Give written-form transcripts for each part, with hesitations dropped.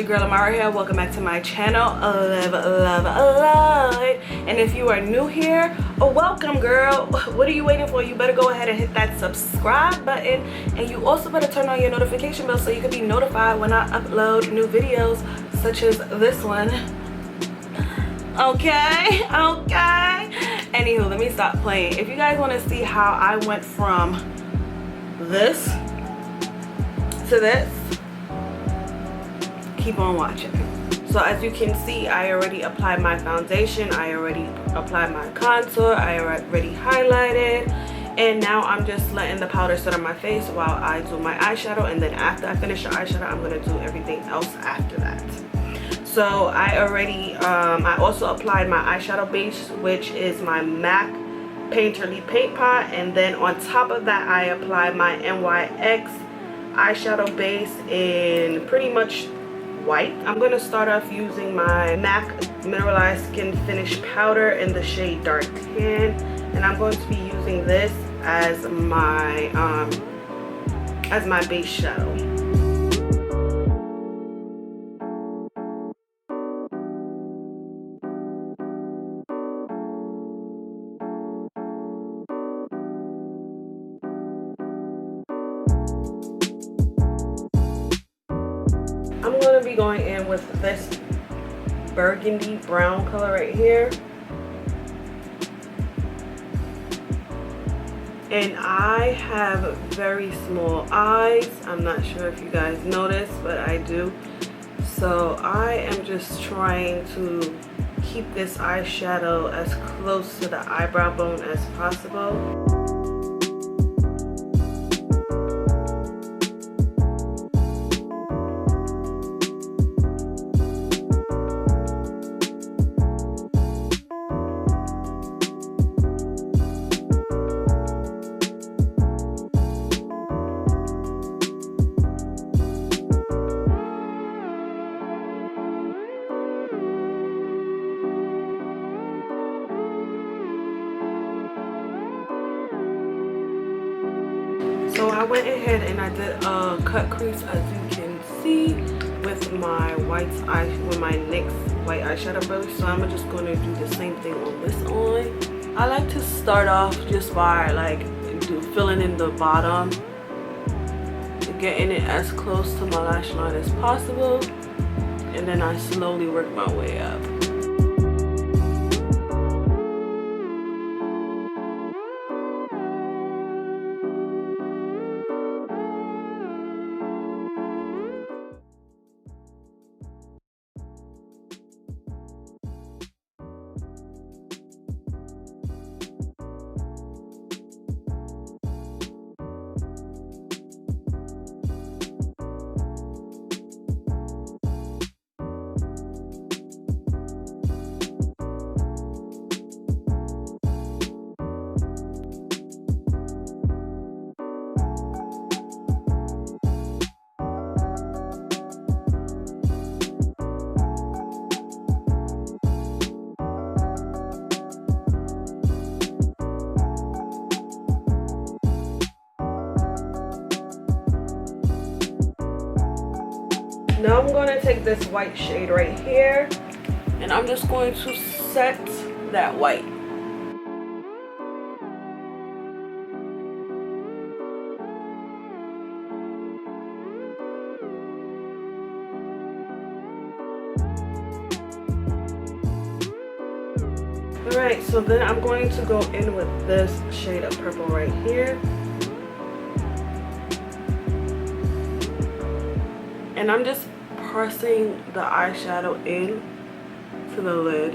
girl Amara here. Welcome back to my channel. Love. And if you are new here, welcome, girl. What are you waiting for? You better go ahead and hit that subscribe button, and you also better turn on your notification bell so you can be notified when I upload new videos such as this one. Okay. Anywho, let me stop playing. If you guys want to see how I went from this to this, keep on watching. So as you can see, I already applied my foundation, I already applied my contour, I already highlighted, and now I'm just letting the powder sit on my face while I do my eyeshadow. And then after I finish the eyeshadow, I'm going to do everything else after that. So I also applied my eyeshadow base, which is my MAC Painterly Paint Pot, and then on top of that I applied my NYX eyeshadow base in pretty much white. I'm going to start off using my MAC Mineralize Skin Finish Powder in the shade Dark Tan, and I'm going to be using this as my base shadow. I'm going to be going in with this burgundy brown color right here. And I have very small eyes. I'm not sure if you guys notice, but I do. So I am just trying to keep this eyeshadow as close to the eyebrow bone as possible. So I went ahead and I did a cut crease, as you can see, with my NYX white eyeshadow brush. So I'm just going to do the same thing on this eye. I like to start off just by filling in the bottom, getting it as close to my lash line as possible, and then I slowly work my way up. Now I'm going to take this white shade right here, and I'm just going to set that white. Alright, so then I'm going to go in with this shade of purple right here. And I'm just pressing the eyeshadow in to the lid.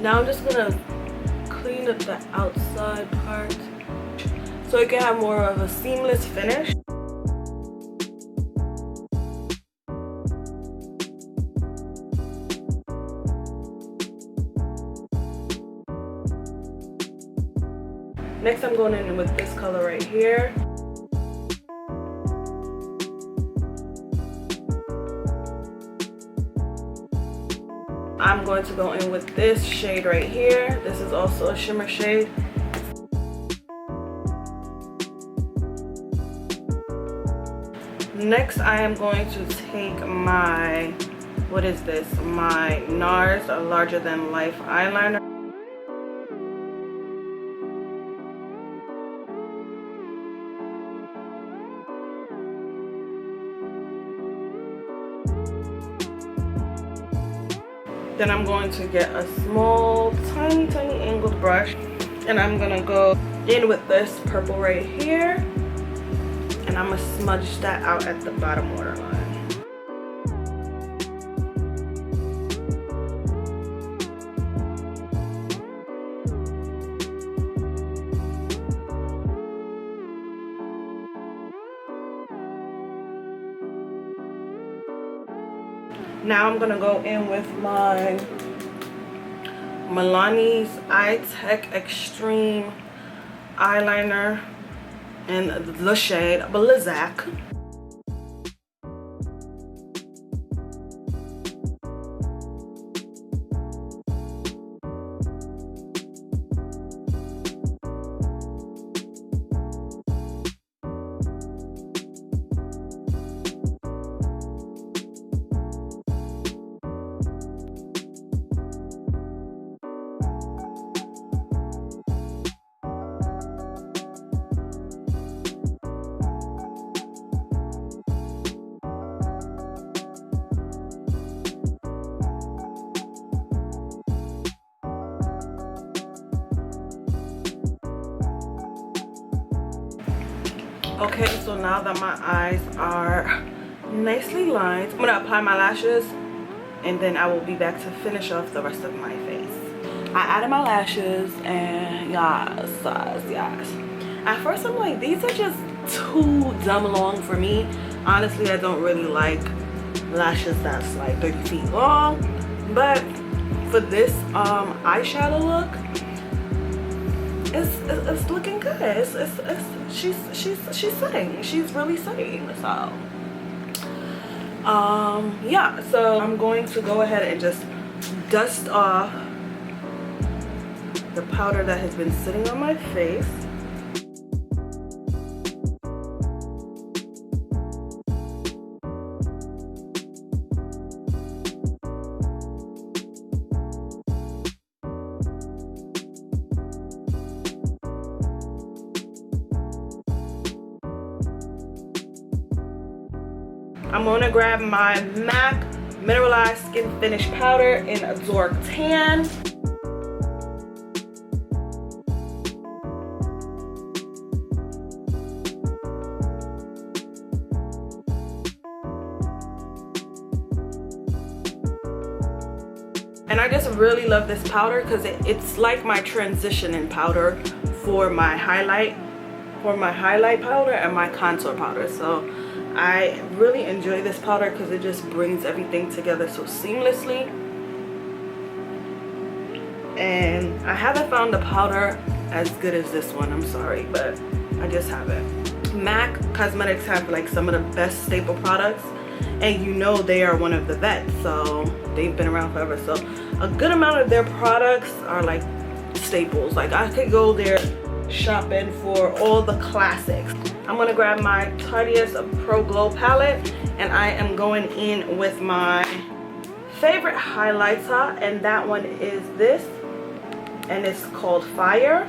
Now I'm just gonna clean up the outside part so it can have more of a seamless finish. Next, I'm going in with this color right here. I'm going to go in with this shade right here. This is also a shimmer shade. Next, I am going to take my, what is this? My Nars Larger Than Life eyeliner. Then I'm going to get a small, tiny angled brush, and I'm gonna go in with this purple right here, and I'm gonna smudge that out at the bottom waterline. Now I'm gonna go in with my MILANI's Eye Tech Extreme eyeliner in the shade Blizzak. Okay, so now that my eyes are nicely lined, I'm gonna apply my lashes, and then I will be back to finish off the rest of my face. I added my lashes, and yes. At first I'm like, these are just too dumb long for me. Honestly, I don't really like lashes that's like 30 feet long, but for this eyeshadow look, it's looking good. She's sitting. She's really sitting. So yeah, so I'm going to go ahead and just dust off the powder that has been sitting on my face. I'm going to grab my MAC Mineralize Skin Finish Powder in a Dark Tan. And I just really love this powder because it's like my transitioning powder for my highlight powder and my contour powder. So I really enjoy this powder because it just brings everything together so seamlessly. And I haven't found a powder as good as this one, I'm sorry, but I just haven't. MAC Cosmetics have like some of the best staple products, and you know they are one of the vets, so they've been around forever. So a good amount of their products are like staples. Like I could go there shopping for all the classics. I'm gonna grab my Tarteist Pro Glow palette, and I am going in with my favorite highlighter, and that one is this, and it's called Fire.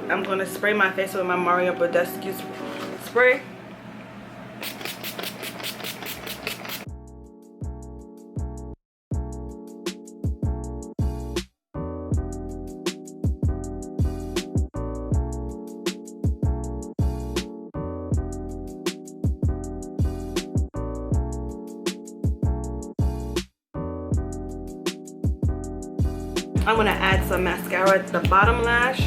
I'm gonna spray my face with my Mario Badescu spray. I'm gonna add some mascara at the bottom lash.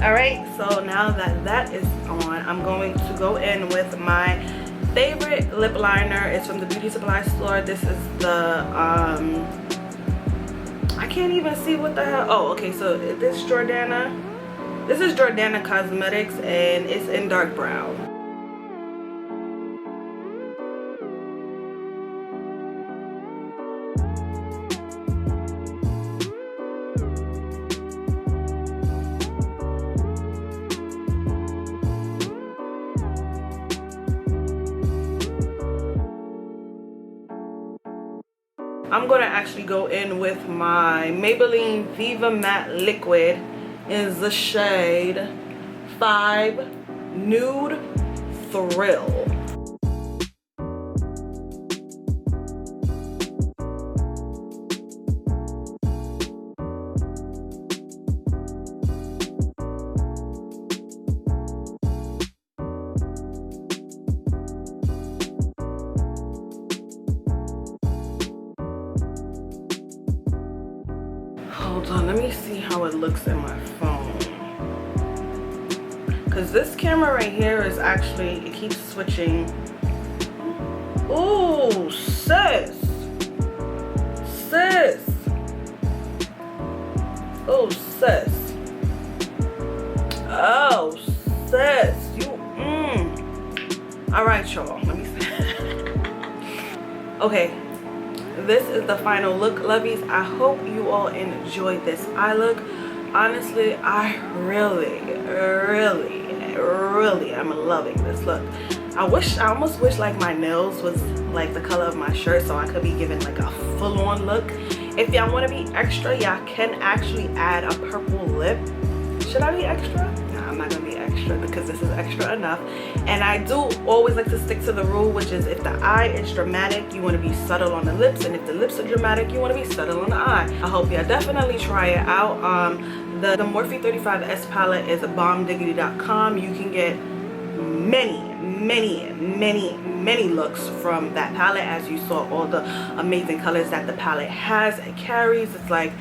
Alright, so now that that is on, I'm going to go in with my favorite lip liner. It's from the beauty supply store. This is the can't even see what the hell. Oh, okay, so this is Jordana. This is Jordana Cosmetics, and it's in dark brown. I'm gonna actually go in with my Maybelline Viva Matte Liquid in the shade 5 Nude Thrill. Hold on, let me see how it looks in my phone. Because this camera right here is actually, it keeps switching. Ooh, sis. Sis. Oh, sis. Oh, sis. You, All right, y'all, let me see. Okay. This is the final look, lovies. I hope you all enjoyed this eye look. Honestly, I really am loving this look. I almost wish like my nails was like the color of my shirt so I could be given like a full-on look. If y'all want to be extra, y'all can actually add a purple lip. Should I be extra? Nah, I'm not gonna be extra because this is extra enough. And I do always like to stick to the rule, which is if the eye is dramatic, you want to be subtle on the lips, and if the lips are dramatic, you want to be subtle on the eye. I hope y'all definitely try it out. The Morphe 35S palette is bombdiggity.com. You can get many looks from that palette. As you saw, all the amazing colors that the palette has, it carries. It's like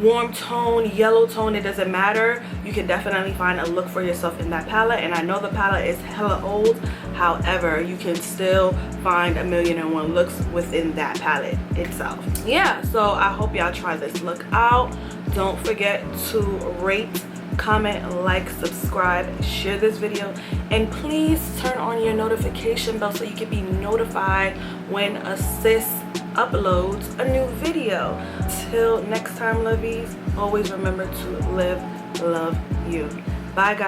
warm tone, yellow tone, it doesn't matter. You can definitely find a look for yourself in that palette. And I know the palette is hella old, however, you can still find 1,000,001 looks within that palette itself. Yeah, so I hope y'all try this look out. Don't forget to rate, comment, like, subscribe, share this video, and please turn on your notification bell so you can be notified when a sis uploads a new video. Till next time, lovies, always remember to live, love you. Bye, guys.